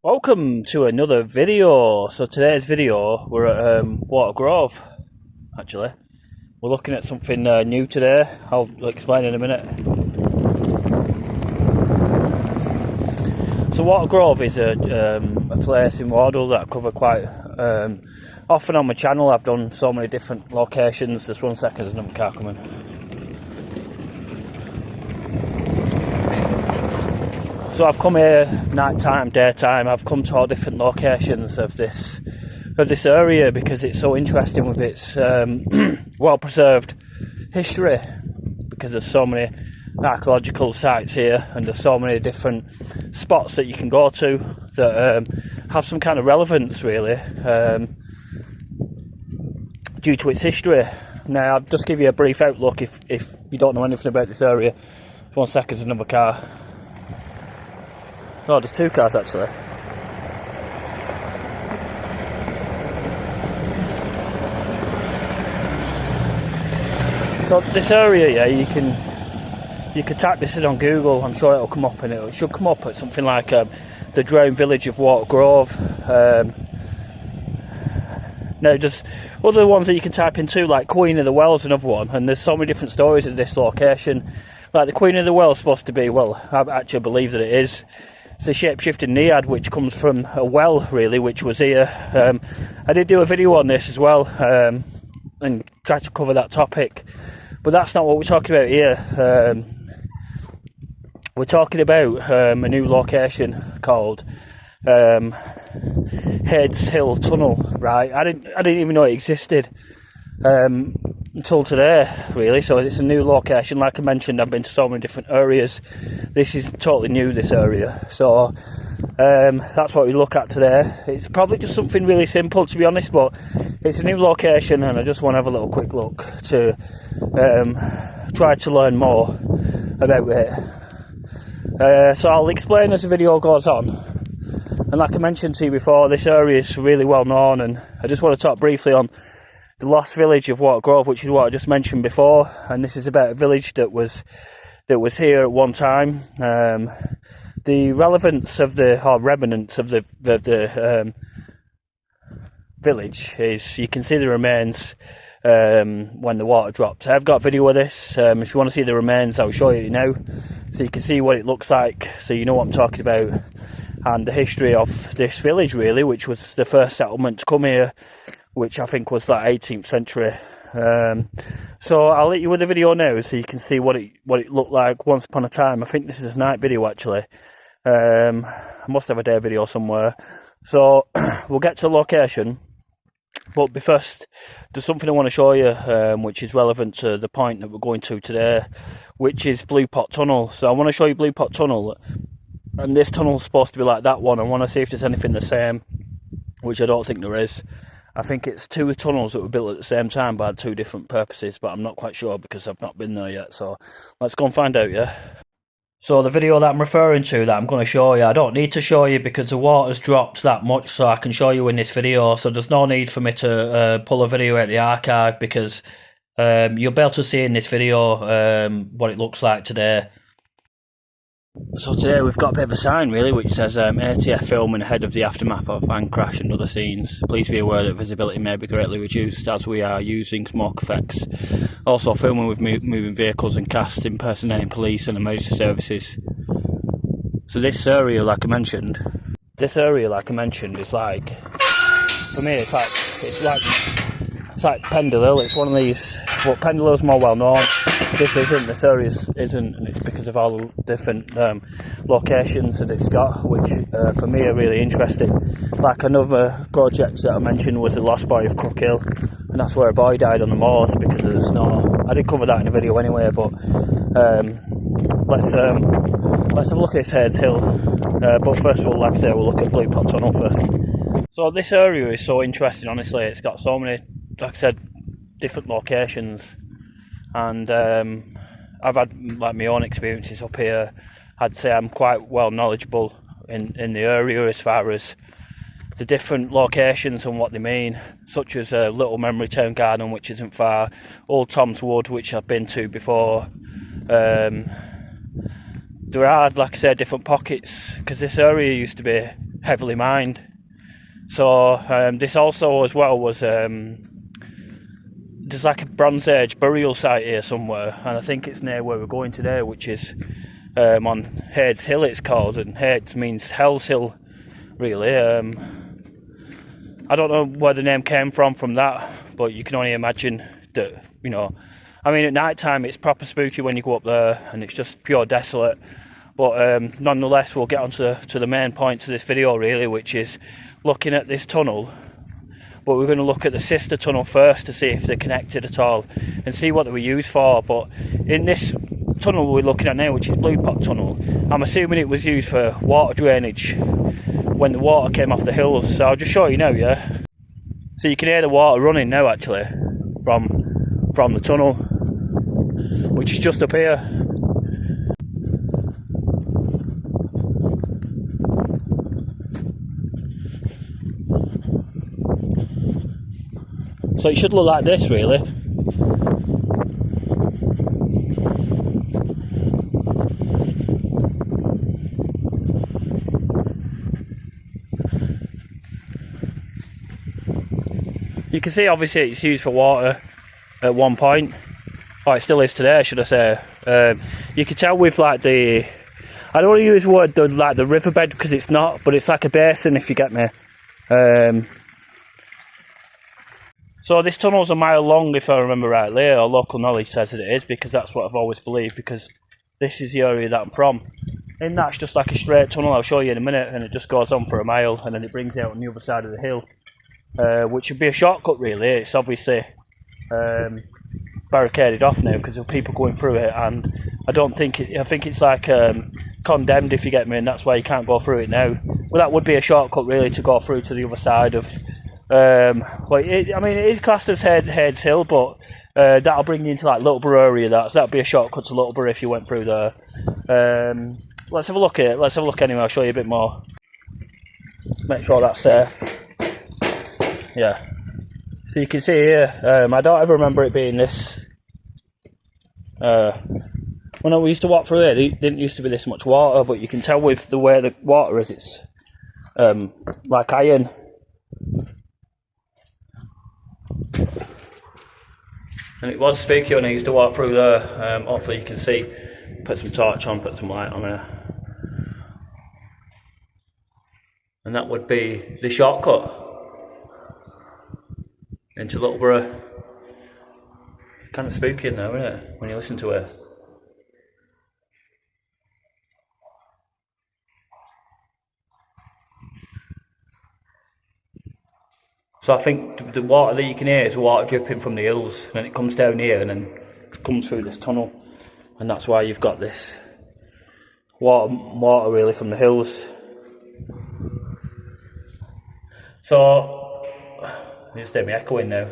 Welcome to another video. So today's video, we're at Watergrove, actually. We're looking at something new today. I'll explain in a minute. So Watergrove is a place in Wardle that I cover quite often on my channel. I've done so many different locations. Just 1 second, there's another car coming. So I've come here night time, daytime. I've come to all different locations of this area because it's so interesting with its well preserved history, because there's so many archaeological sites here and there's so many different spots that you can go to that have some kind of relevance really due to its history. Now I'll just give you a brief outlook if you don't know anything about this area. 1 second, there's another car. Oh, there's two cars actually. So this area, yeah, you can type this in on Google. I'm sure it'll come up, and it should come up at something like the drowned village of Watergrove. Now, there's other ones that you can type into, like Queen of the Well's another one, and there's so many different stories at this location. Like the Queen of the Well's supposed to be, well, I actually believe that it is. It's a shape-shifting Nead, which comes from a well, really, which was here. I did do a video on this as well, and try to cover that topic. But that's not what we're talking about here. We're talking about a new location called Heads Hill Tunnel, right? I didn't even know it existed until today, really. So it's a new location. Like I mentioned, I've been to so many different areas. This is totally new, this area. So that's what we look at today. It's probably just something really simple, to be honest, but it's a new location and I just want to have a little quick look to try to learn more about it. So I'll explain as the video goes on. And like I mentioned to you before, this area is really well known, and I just want to talk briefly on the lost village of Watergrove, which is what I just mentioned before. And this is about a village that was here at one time. The relevance of or remnants of the village is you can see the remains when the water dropped. I've got a video of this. If you want to see the remains, I'll show you now, so you can see what it looks like, so you know what I'm talking about, and the history of this village really, which was the first settlement to come here, which I think was like 18th century. So I'll let you with the video now, so you can see what it looked like once upon a time. I think this is a night video actually. I must have a day video somewhere. So we'll get to the location, but first there's something I want to show you, which is relevant to the point that we're going to today, which is Blue Pot Tunnel. So I want to show you Blue Pot Tunnel, and this tunnel's supposed to be like that one. I want to see if there's anything the same, which I don't think there is. I think it's two tunnels that were built at the same time but had two different purposes, but I'm not quite sure because I've not been there yet. So let's go and find out, yeah? So the video that I'm referring to, that I'm going to show you, I don't need to show you because the water's dropped that much, so I can show you in this video. So there's no need for me to pull a video out of the archive, because you'll be able to see in this video what it looks like today. So today we've got a bit of a sign really, which says ATF filming ahead of the aftermath of van crash and other scenes. Please be aware that visibility may be greatly reduced as we are using smoke effects. Also filming with moving vehicles and cast impersonating police and emergency services. So this area, like I mentioned, is like, for me it's like Pendle Hill. It's one of these, well, Pendle Hill's more well known. This area isn't, and it's because of all the different locations that it's got, which for me are really interesting. Like another project that I mentioned was the Lost Boy of Crook Hill, and that's where a boy died on the moors because of the snow. I did cover that in a video anyway, but let's have a look at this Heads Hill. But first of all, like I say, we'll look at Blue Pot Tunnel first. So this area is so interesting, honestly. It's got so many, like I said, different locations. And I've had like my own experiences up here. I'd say I'm quite well knowledgeable in the area as far as the different locations and what they mean, such as Little Memory Town Garden, which isn't far, Old Tom's Wood, which I've been to before. There are, like I said, different pockets, because this area used to be heavily mined. So this also as well was there's like a Bronze Age burial site here somewhere, and I think it's near where we're going today, which is on Hades Hill it's called, and Hades means Hell's Hill really. I don't know where the name came from that, but you can only imagine that, you know, I mean at night time it's proper spooky when you go up there and it's just pure desolate. But nonetheless, we'll get on to the main point of this video really, which is looking at this tunnel. But we're going to look at the sister tunnel first to see if they're connected at all and see what they were used for. But in this tunnel we're looking at now, which is Blue Pot Tunnel, I'm assuming it was used for water drainage when the water came off the hills. So I'll just show you now, yeah. So you can hear the water running now actually from the tunnel, which is just up here. So it should look like this really. You can see obviously it's used for water at one point, or it still is today should I say. You can tell with like the, I don't want to use the word like the riverbed because it's not, but it's like a basin if you get me. So this tunnel's a mile long if I remember rightly, or local knowledge says that it is, because that's what I've always believed, because this is the area that I'm from. And that's just like a straight tunnel, I'll show you in a minute, and it just goes on for a mile and then it brings you out on the other side of the hill, which would be a shortcut really. It's obviously barricaded off now because of people going through it, and I don't think I think it's like condemned if you get me, and that's why you can't go through it now. Well, that would be a shortcut really to go through to the other side of I mean it is classed as Hades Hill, but that'll bring you into like Littleborough area. That'll be a shortcut to Littleborough if you went through there. Let's have a look at it. Let's have a look anyway. I'll show you a bit more. Make sure that's safe. Yeah. So you can see here. I don't ever remember it being this. When we used to walk through it, there didn't used to be this much water, but you can tell with the way the water is, it's like iron. And it was spooky when I used to walk through there. Hopefully you can see. Put some torch on, put some light on there. And that would be the shortcut into Littleborough. Kind of spooky in there, isn't it, when you listen to it? So I think the water that you can hear is water dripping from the hills, and it comes down here and then comes through this tunnel, and that's why you've got this water really from the hills. So just hear me echoing now.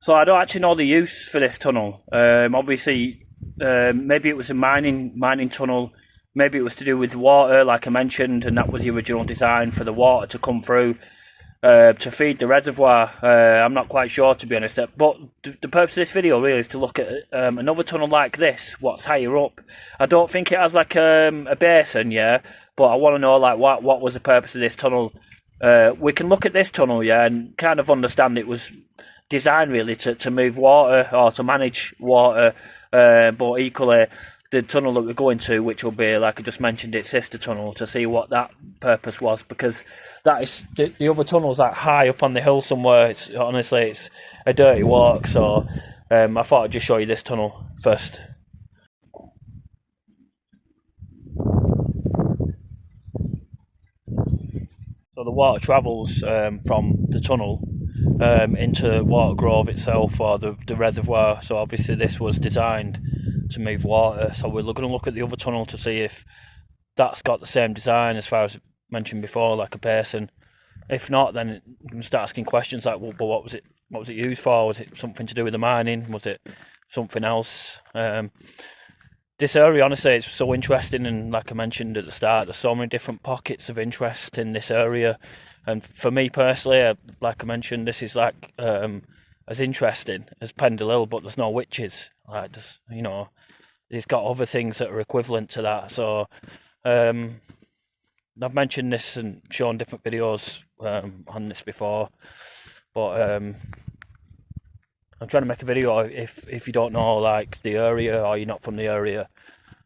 So I don't actually know the use for this tunnel. Obviously, maybe it was a mining tunnel. Maybe it was to do with water, like I mentioned, and that was the original design for the water to come through. To feed the reservoir. I'm not quite sure, to be honest, but the purpose of this video really is to look at another tunnel like this, what's higher up. I don't think it has like a basin, yeah, but I want to know like what was the purpose of this tunnel. We can look at this tunnel, yeah, and kind of understand it was designed really to move water or to manage water, but equally the tunnel that we're going to, which will be, like I just mentioned, its sister tunnel, to see what that purpose was, because that is the other tunnel's like high up on the hill somewhere. It's honestly it's a dirty walk, so I thought I'd just show you this tunnel first. So the water travels from the tunnel into Watergrove itself, or the reservoir. So obviously this was designed to move water, so we're going to look at the other tunnel to see if that's got the same design as far as mentioned before, like a basin. If not, then you can start asking questions like, well, but what was it used for? Was it something to do with the mining? Was it something else? This area, honestly, it's so interesting, and like I mentioned at the start, there's so many different pockets of interest in this area. And for me personally, like I mentioned, this is like as interesting as Pendle Hill, but there's no witches. Like, there's, you know, it's got other things that are equivalent to that. So I've mentioned this and shown different videos on this before, but I'm trying to make a video if you don't know like the area or you're not from the area.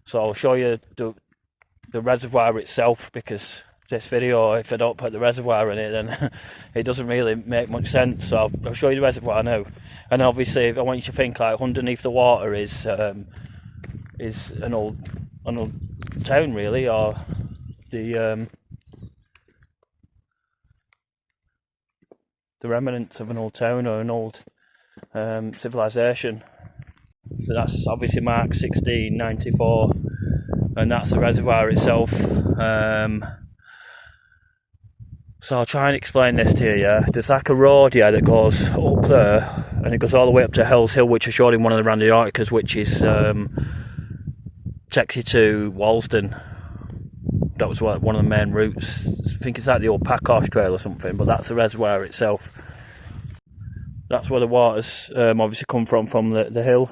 So I'll show you the reservoir itself, because this video, if I don't put the reservoir in it, then it doesn't really make much sense. So I'll show you the reservoir now, and obviously I want you to think like underneath the water is an old town really, or the remnants of an old town or an old civilization. So that's obviously marked 1694, and that's the reservoir itself. So I'll try and explain this to you. Yeah? There's like a road that goes up there, and it goes all the way up to Hell's Hill, which I showed in one of the Randy Articles, which is takes you to Walsden. That was one of the main routes. I think it's like the old pack horse trail or something, but that's the reservoir itself. That's where the water's obviously come from the hill.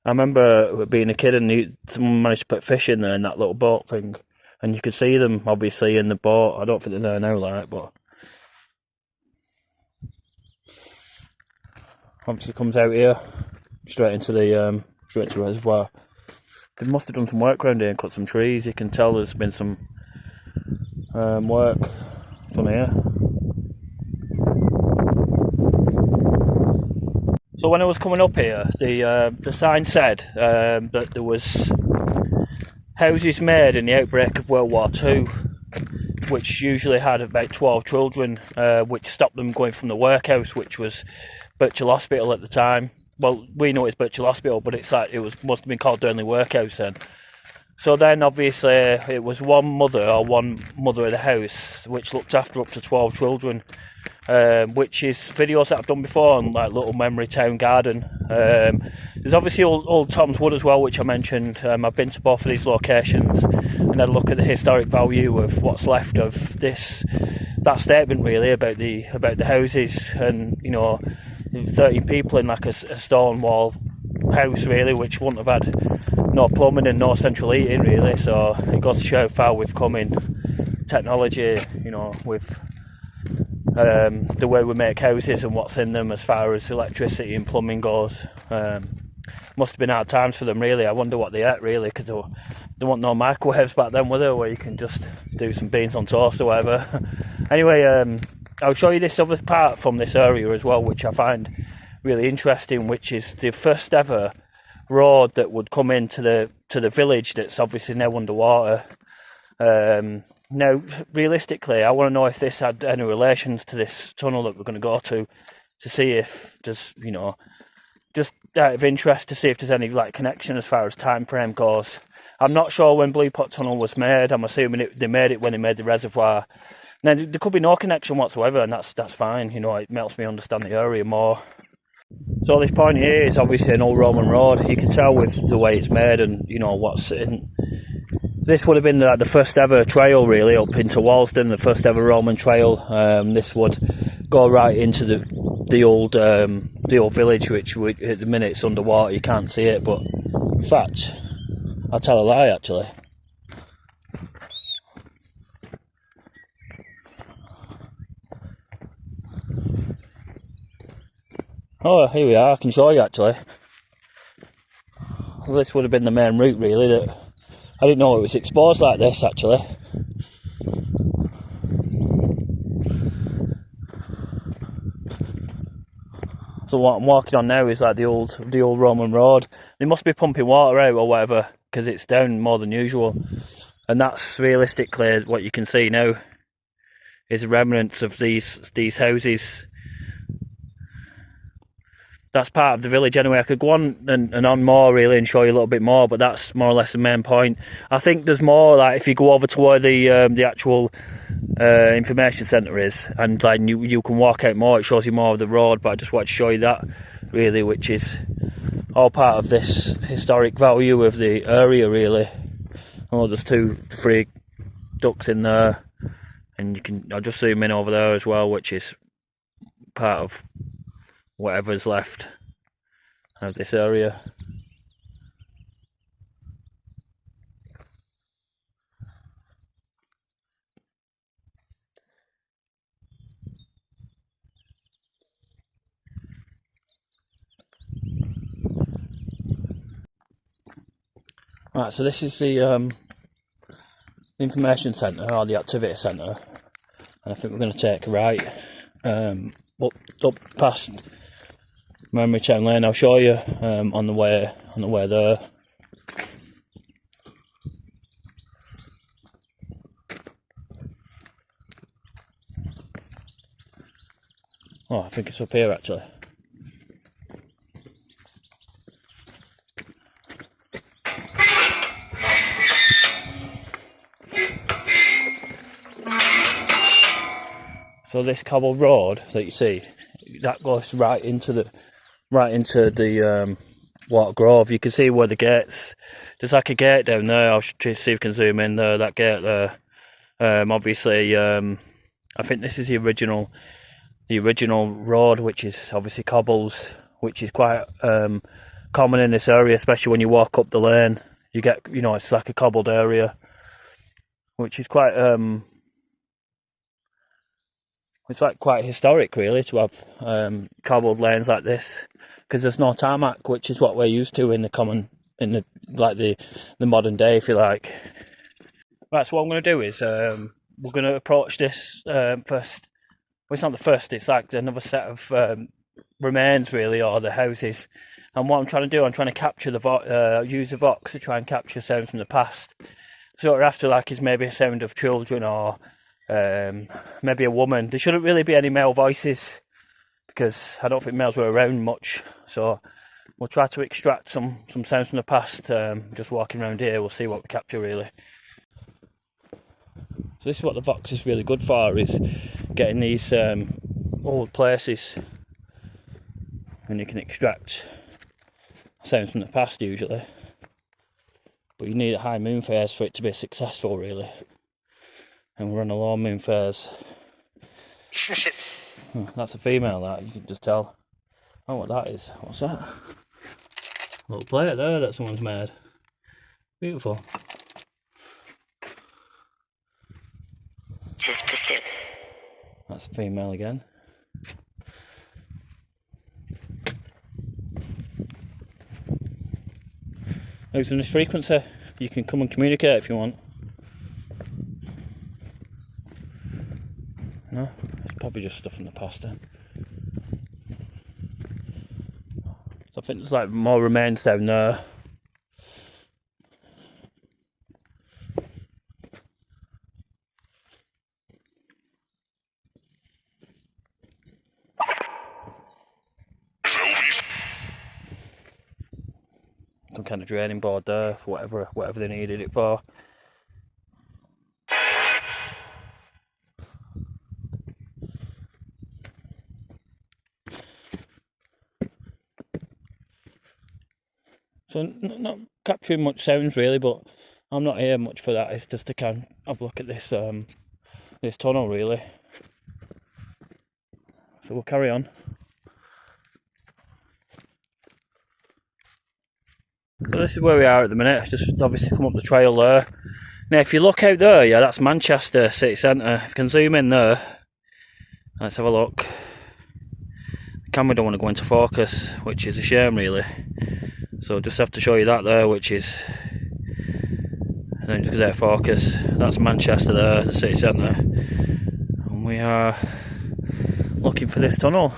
I remember being a kid and someone managed to put fish in there in that little boat thing, and you could see them obviously in the boat. I don't think they're there now, like, but obviously comes out here straight into the reservoir. They must have done some work around here and cut some trees. You can tell there's been some work done here. So when I was coming up here, the sign said that there was houses made in the outbreak of World War II, which usually had about 12 children, which stopped them going from the workhouse, which was Birchall Hospital at the time. Well, we know it's Birchall Hospital, but it's like must have been called Burnley Workhouse then. So then, obviously, it was one mother of the house which looked after up to 12 children, which is videos that I've done before on like Little Memory Town Garden. There's obviously old Tom's Wood as well, which I mentioned. I've been to both of these locations and had a look at the historic value of what's left of that statement really about the houses, and 13 people in like a stone wall house really, which wouldn't have had no plumbing and no central heating really. So it goes to show how far we've come in technology, with the way we make houses and what's in them as far as electricity and plumbing goes. Must have been hard times for them really. I wonder what they ate really, because there weren't no microwaves back then, were there, where you can just do some beans on toast or whatever. Anyway, I'll show you this other part from this area as well, which I find really interesting, which is the first ever road that would come into the village that's obviously now underwater. Now, realistically, I want to know if this had any relations to this tunnel that we're going to go to see if there's, just out of interest, to see if there's any like connection as far as time frame goes. I'm not sure when Blue Pot Tunnel was made. I'm assuming they made it when they made the reservoir. Now, there could be no connection whatsoever, and that's fine. It helps me understand the area more. So this point here is obviously an old Roman road. You can tell with the way it's made and what's in. This would have been the first ever trail really up into Walsden, the first ever Roman trail. This would go right into the old village, which at the minute it's underwater. You can't see it, but in fact, I'll tell a lie actually. Oh, here we are. I can show you actually. Well, this would have been the main route really. That I didn't know it was exposed like this actually. So what I'm walking on now is like the old Roman road. They must be pumping water out or whatever, because it's down more than usual. And that's realistically what you can see now is remnants of these houses. That's part of the village anyway. I could go on and on more really and show you a little bit more, but that's more or less the main point. I think there's more, like if you go over to where the actual information centre is, and like you can walk out more, it shows you more of the road, but I just wanted to show you that really, which is all part of this historic value of the area really. Oh, there's 2-3 ducks in there, and I'll just zoom in over there as well, which is part of whatever's left of this area. Right, so this is the information centre, or the activity centre, and I think we're going to take a right up past Memory Town Lane. I'll show you on the way there. Oh, I think it's up here actually. So this cobbled road that you see, that goes right into the Watergrove. You can see where the gates. There's like a gate down there. I'll try to see if we can zoom in there. That gate there. Obviously, I think this is the original road, which is obviously cobbles, which is quite common in this area, especially when you walk up the lane. You get, it's like a cobbled area, which is quite it's like quite historic really to have cobbled lanes like this, because there's no tarmac, which is what we're used to in the modern day, if you like. Right, so what I'm going to do is we're going to approach this first. Well, it's not the first, it's like another set of remains really, or the houses. And what I'm trying to do, I'm trying to capture use the Vox to try and capture sounds from the past. So what we're after like is maybe a sound of children, or maybe a woman. There shouldn't really be any male voices, because I don't think males were around much. So we'll try to extract some sounds from the past, just walking around here. We'll see what we capture really. So this is what the Vox is really good for, is getting these old places, and you can extract sounds from the past usually. But you need a high moon phase for it to be successful really. And we're on a low moon phase. Oh, that's a female, that, you can just tell. Oh, what that is. What's that? A little plate there that someone's made. Beautiful. That's a female again. Using this frequency, you can come and communicate if you want. No, it's probably just stuff from the past then. So I think there's like more remains down there. Some kind of draining board there for whatever they needed it for. So not capturing much sounds really, but I'm not here much for that. It's just to kind of have a look at this this tunnel really. So we'll carry on. So this is where we are at the minute. Just obviously come up the trail there. Now if you look out there, yeah, that's Manchester city centre. If you can zoom in there, let's have a look. The camera don't want to go into focus, which is a shame really. So just have to show you that there, which is, and then just get out focus. That's Manchester there, the city centre. And we are looking for this tunnel.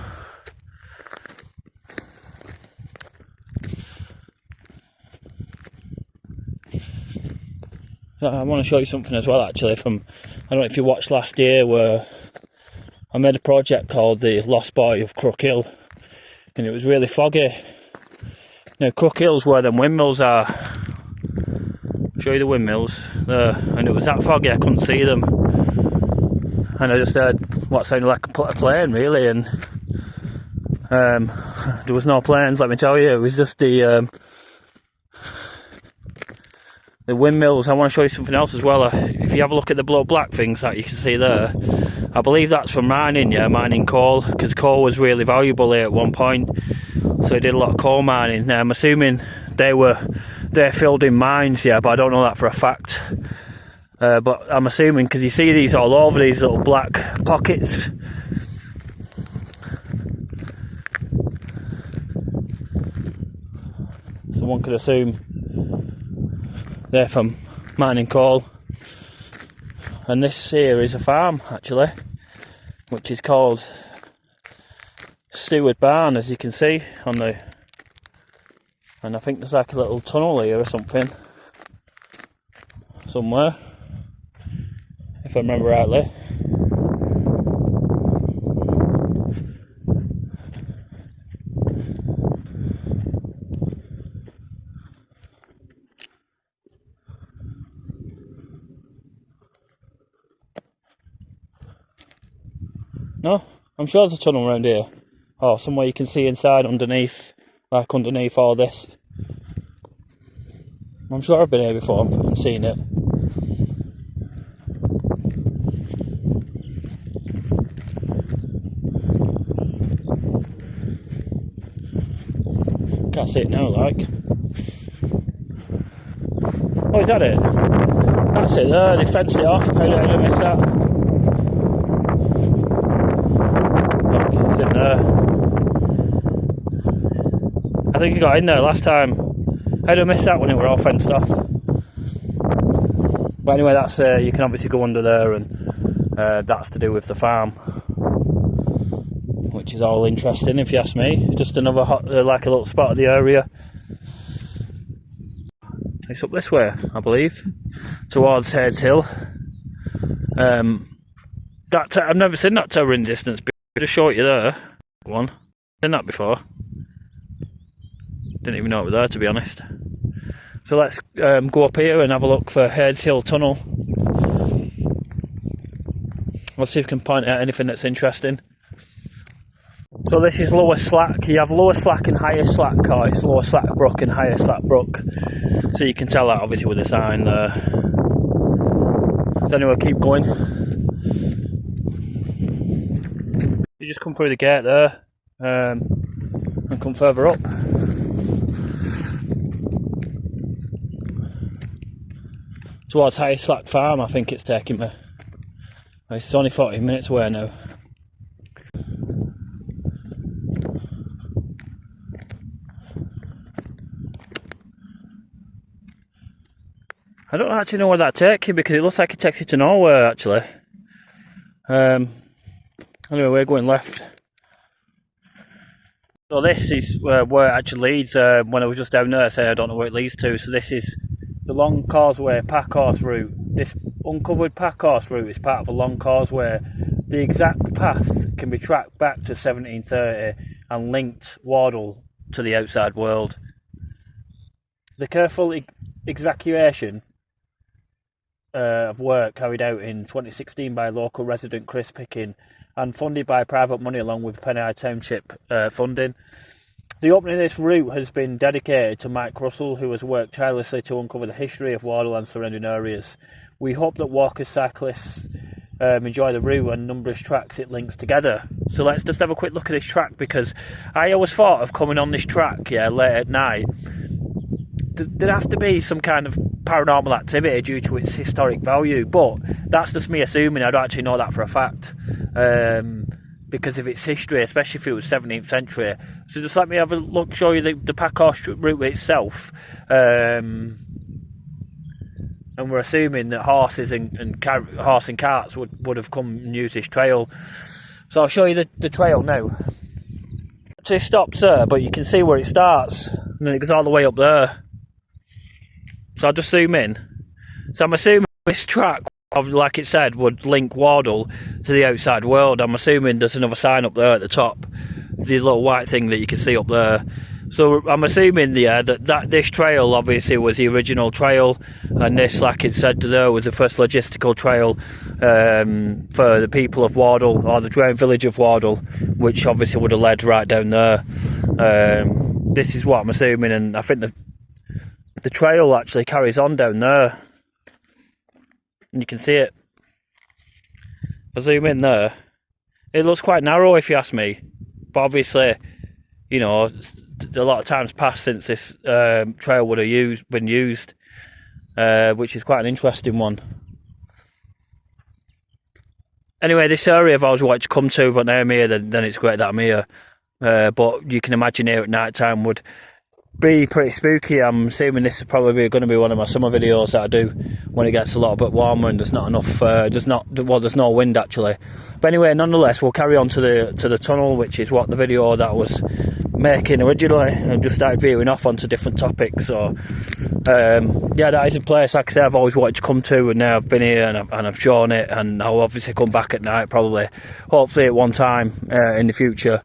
I want to show you something as well actually from, I don't know if you watched last year, where I made a project called The Lost Boy of Crook Hill, and it was really foggy. Now Crook Hill's where them windmills are. I'll show you the windmills there, and it was that foggy I couldn't see them, and I just heard what sounded like a plane really, and there was no planes, let me tell you. It was just the windmills. I want to show you something else as well. If you have a look at the blue black things that you can see there, I believe that's from mining, yeah, mining coal, because coal was really valuable here at one point, so they did a lot of coal mining. Now I'm assuming they're filled in mines, yeah, but I don't know that for a fact. But I'm assuming, because you see these all over, these little black pockets. So one could assume They're from mining coal. And this here is a farm, actually, which is called Stewart Barn, as you can see on the... And I think there's like a little tunnel here or something, somewhere, if I remember rightly. No, I'm sure there's a tunnel around here. Oh, somewhere you can see inside underneath, like underneath all this. I'm sure I've been here before and seen it. Can't see it now, like. Oh, is that it? That's it there, they fenced it off. How did I miss that? Look, it's in there. I think you got in there last time. How did I miss that when it were all fenced off? But anyway, that's you can obviously go under there, and that's to do with the farm, which is all interesting if you ask me. Just another hot, like a little spot of the area. It's up this way, I believe, towards Heads Hill. I've never seen that tower in distance. I'll just show it you there. One, seen that before. Didn't even know it was there, to be honest. So let's go up here and have a look for Heads Hill Tunnel. Let's see if we can point out anything that's interesting. So this is lower slack. You have lower slack and higher slack, or it's lower slack brook and higher slack brook. So you can tell that obviously with the sign there. So anyway, keep going. You just come through the gate there and come further up. Towards High Slack Farm, I think it's taking me. It's only 40 minutes away now. I don't actually know where that takes you, because it looks like it takes you to nowhere actually. Anyway, we're going left. So this is where it actually leads. When I was just down there, I say I don't know where it leads to. So this is the long causeway pack horse route. This uncovered pack horse route is part of a long causeway. The exact path can be tracked back to 1730 and linked Wardle to the outside world. The careful excavation of work carried out in 2016 by local resident Chris Picking and funded by private money along with Penny Township funding. The opening of this route has been dedicated to Mike Russell, who has worked tirelessly to uncover the history of Wardle and surrounding areas. We hope that walkers, cyclists enjoy the route and numerous tracks it links together. So let's just have a quick look at this track, because I always thought of coming on this track late at night. There'd have to be some kind of paranormal activity due to its historic value, but that's just me assuming. I don't actually know that for a fact, because of its history, especially if it was 17th century. So just let me have a look, show you the pack horse route itself, and we're assuming that horses and carts would have come and used this trail. So I'll show you the trail now. So it stops there, but you can see where it starts, and then it goes all the way up there. So I'll just zoom in. So I'm assuming this track, like it said, would link Wardle to the outside world. I'm assuming there's another sign up there at the top. The little white thing that you can see up there. So I'm assuming that this trail obviously was the original trail, and this, like it said there, was the first logistical trail for the people of Wardle, or the drowned village of Wardle, which obviously would have led right down there. This is what I'm assuming, and I think the trail actually carries on down there, and you can see it. If I zoom in there, it looks quite narrow if you ask me, but obviously, you know, a lot of time's passed since this trail would have been used, which is quite an interesting one. Anyway, this area I've always wanted to come to, but now I'm here, then it's great that I'm here. But you can imagine here at night time would be pretty spooky. I'm assuming this is probably going to be one of my summer videos that I do when it gets a little bit warmer and there's not enough, there's no wind actually. But anyway, nonetheless, we'll carry on to the tunnel, which is what the video that I was making originally, and just started veering off onto different topics. So yeah, that is a place, like I say, I've always wanted to come to, and now I've been here and I've shown it, and I'll obviously come back at night, probably, hopefully at one time in the future,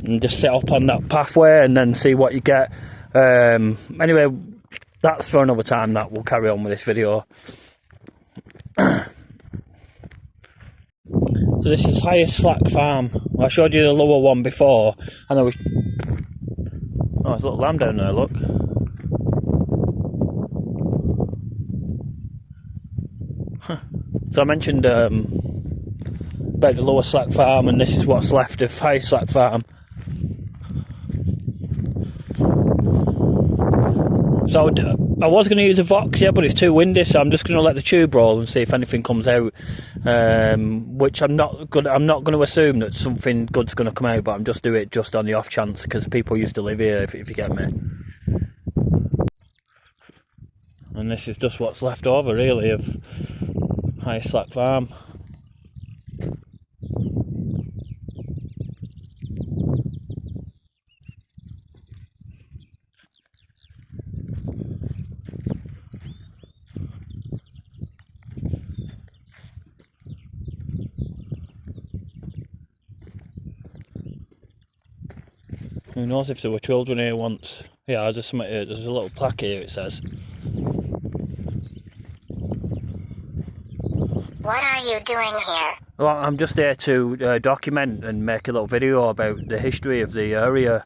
and just set up on that pathway and then see what you get. Anyway, that's for another time. That we'll carry on with this video. So this is Highest Slack Farm. I showed you the lower one before, and then oh, there's a little lamb down there, look. Huh. So I mentioned about the lower Slack Farm, and this is what's left of Highest Slack Farm. So I was going to use a Vox, yeah, but it's too windy, so I'm just going to let the tube roll and see if anything comes out. Which I'm not going to assume that something good's going to come out, but I'm just doing it just on the off chance, because people used to live here, if you get me. And this is just what's left over, really, of Highest Slack Farm. Who knows if there were children here once. Yeah, there's a little plaque here, it says. What are you doing here? Well, I'm just there to document and make a little video about the history of the area.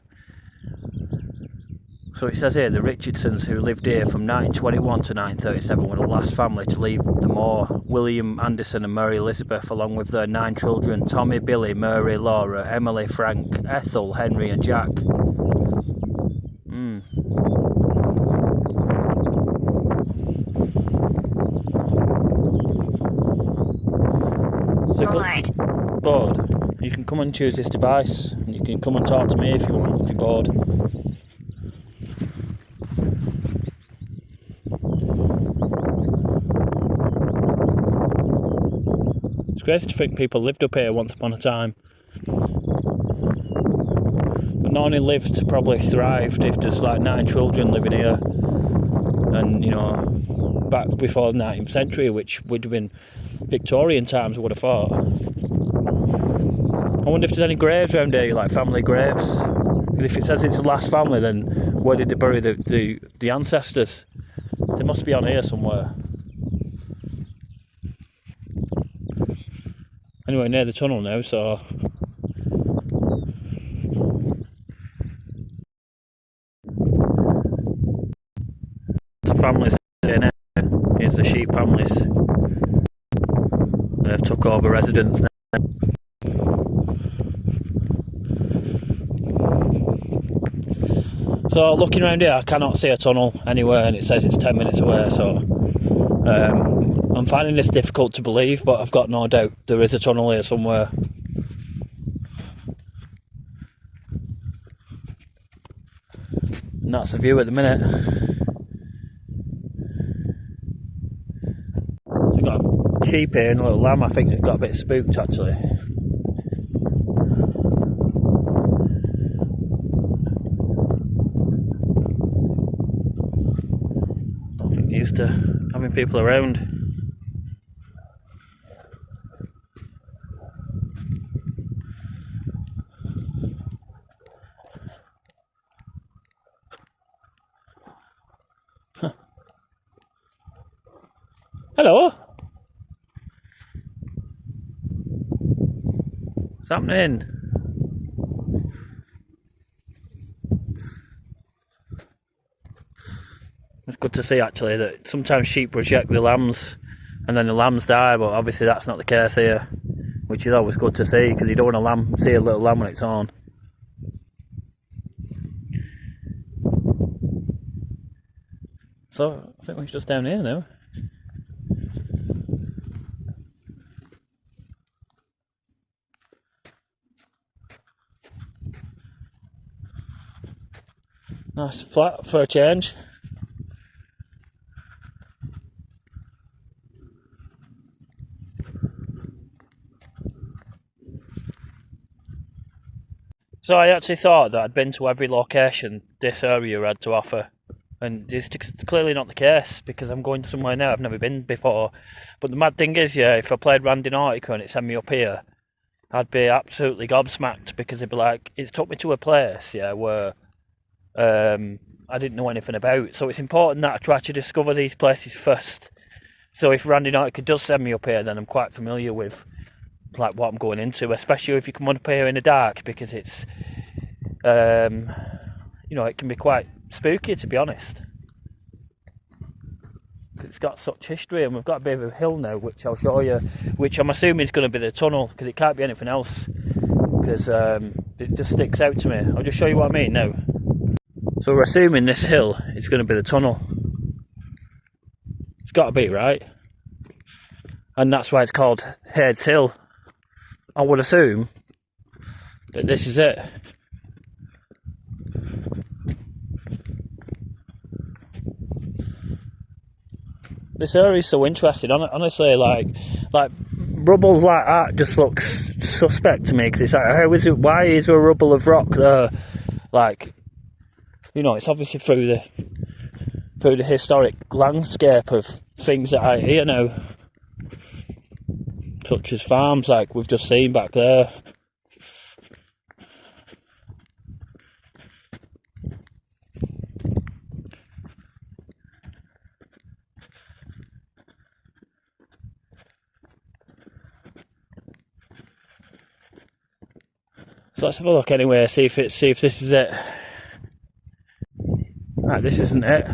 So it says here, the Richardsons, who lived here from 1921 to 1937, were the last family to leave the moor. William Anderson and Mary Elizabeth, along with their 9 children, Tommy, Billy, Mary, Laura, Emily, Frank, Ethel, Henry and Jack. Bored. You can come and choose this device, and you can come and talk to me if you want, if you're bored. It's crazy to think people lived up here once upon a time. But not only lived, probably thrived if there's like 9 children living here. And, you know, back before the 19th century, which would have been Victorian times, I would have thought. I wonder if there's any graves around here, like family graves. Because if it says it's the last family, then where did they bury the ancestors? They must be on here somewhere. Anyway, near the tunnel now, so... The families here now. Here's the sheep families. They've took over residence now. So looking around here, I cannot see a tunnel anywhere, and it says it's 10 minutes away, so I'm finding this difficult to believe, but I've got no doubt there is a tunnel here somewhere. And that's the view at the minute. So we've got a sheep here and a little lamb. I think they've got a bit spooked actually. Used to having people around. Huh. Hello. What's happening? It's good to see actually that sometimes sheep reject the lambs and then the lambs die, but obviously that's not the case here, which is always good to see, because you don't want to see a little lamb on its own. So I think we're just down here now. Nice flat for a change. So I actually thought that I'd been to every location this area had to offer, and it's clearly not the case because I'm going somewhere now I've never been before. But the mad thing is, yeah, if I played Randonautica and it sent me up here, I'd be absolutely gobsmacked because it'd be like, it's took me to a place, yeah, where I didn't know anything about. So it's important that I try to discover these places first. So if Randonautica does send me up here, then I'm quite familiar with like what I'm going into, especially if you come up here in the dark, because it's you know, it can be quite spooky, to be honest. It's got such history, and we've got a bit of a hill now, which I'll show you, which I'm assuming is going to be the tunnel, because it can't be anything else, because it just sticks out to me. I'll just show you what I mean now. So we're assuming this hill is going to be the tunnel. It's got to be, right? And that's why it's called Heads Hill. I would assume that this is it. This area is so interesting, honestly. Like rubbles like that just looks suspect to me, because it's like, how is it? Why is there a rubble of rock there? Like, you know, it's obviously through the historic landscape of things that are here now, such as farms like we've just seen back there. So let's have a look anyway, see if this is it. Right, this isn't it.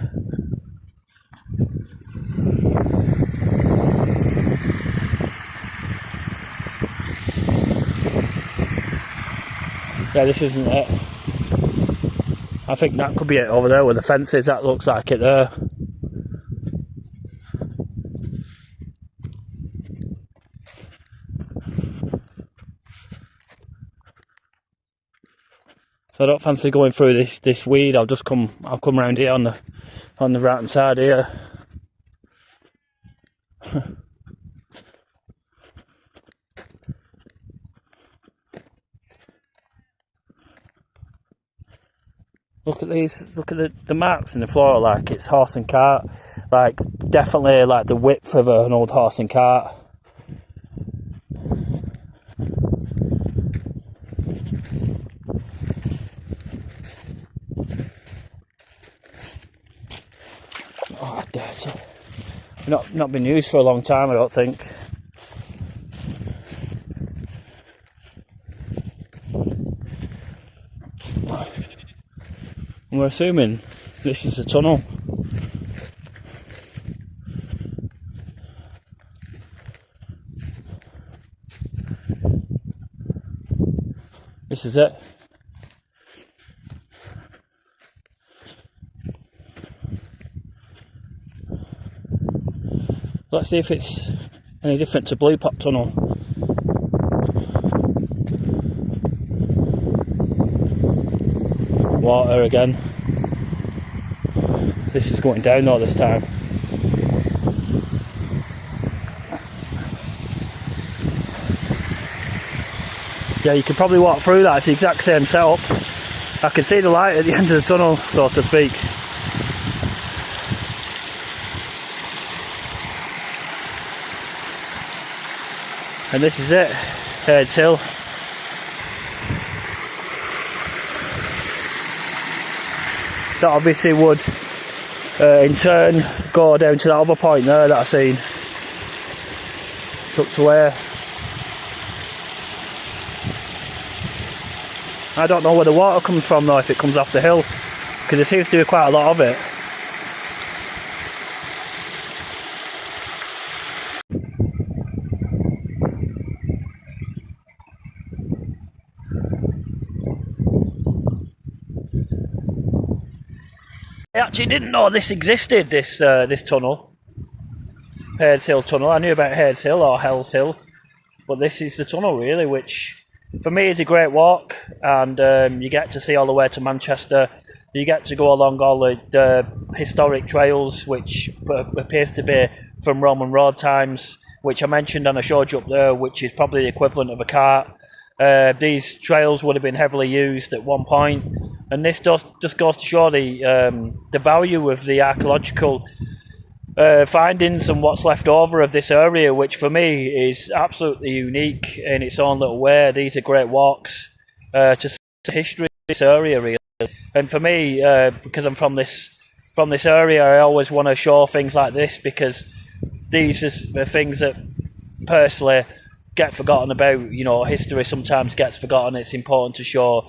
Yeah, this isn't it. I think that could be it over there where the fence is. That looks like it there. So I don't fancy going through this weed. I'll come round here on the right hand side here. Look at these, look at the marks in the floor, like it's horse and cart. Like, definitely like the width of an old horse and cart. Oh, dirty. Not been used for a long time, I don't think. And we're assuming this is a tunnel. This is it. Let's see if it's any different to Blue Pot Tunnel. Water again. This is going down all this time. Yeah, you could probably walk through that. It's the exact same setup. I can see the light at the end of the tunnel, so to speak. And this is it, Heads Hill. That obviously would in turn go down to that other point there that I seen tucked away. I don't know where the water comes from though, if it comes off the hill, because there seems to be quite a lot of it. I actually didn't know this existed, this tunnel, Heads Hill Tunnel. I knew about Heads Hill or Hell's Hill, but this is the tunnel really, which for me is a great walk, and you get to see all the way to Manchester. You get to go along all the historic trails, which appears to be from Roman road times, which I mentioned and I showed you up there, which is probably the equivalent of a cart. These trails would have been heavily used at one point, and this just goes to show the value of the archaeological findings and what's left over of this area, which for me is absolutely unique in its own little way. These are great walks to see the history of this area, really. And for me, because I'm from this area, I always want to show things like this, because these are things that personally get forgotten about. You know, history sometimes gets forgotten. It's important to show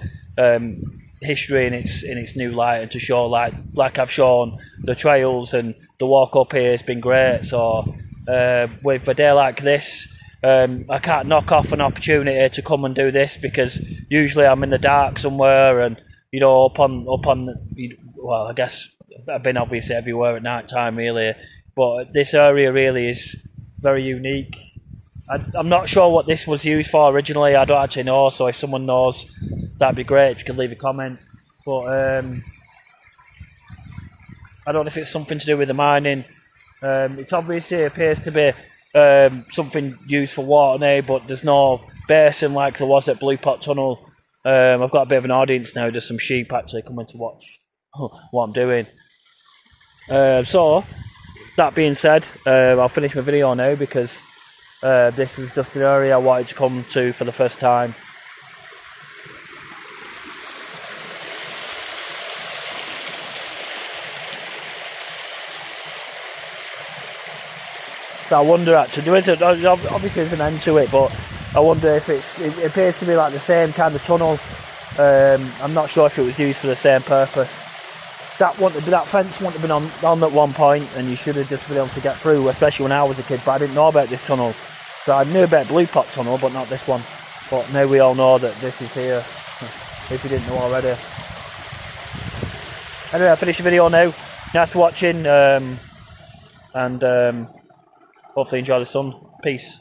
history in its new light, and to show like I've shown the trails, and the walk up here has been great. So with a day like this, I can't knock off an opportunity to come and do this, because usually I'm in the dark somewhere, and you know, up on well, I guess I've been obviously everywhere at night time really, but this area really is very unique. I'm not sure what this was used for originally. I don't actually know, so if someone knows, that'd be great if you could leave a comment. But I don't know if it's something to do with the mining. It obviously appears to be something used for water now, but there's no basin like there was at Blue Pot Tunnel. I've got a bit of an audience now. There's some sheep actually coming to watch what I'm doing. So, that being said, I'll finish my video now, because this is just an area I wanted to come to for the first time. So I wonder actually, obviously there's an end to it, but I wonder if it appears to be like the same kind of tunnel. I'm not sure if it was used for the same purpose. That fence wouldn't have been on at one point, and you should have just been able to get through, especially when I was a kid, but I didn't know about this tunnel. So I knew about Blue Pot Tunnel, but not this one. But now we all know that this is here, if you didn't know already. Anyway, I'll finish the video now. Nice for watching, and hopefully enjoy the sun. Peace.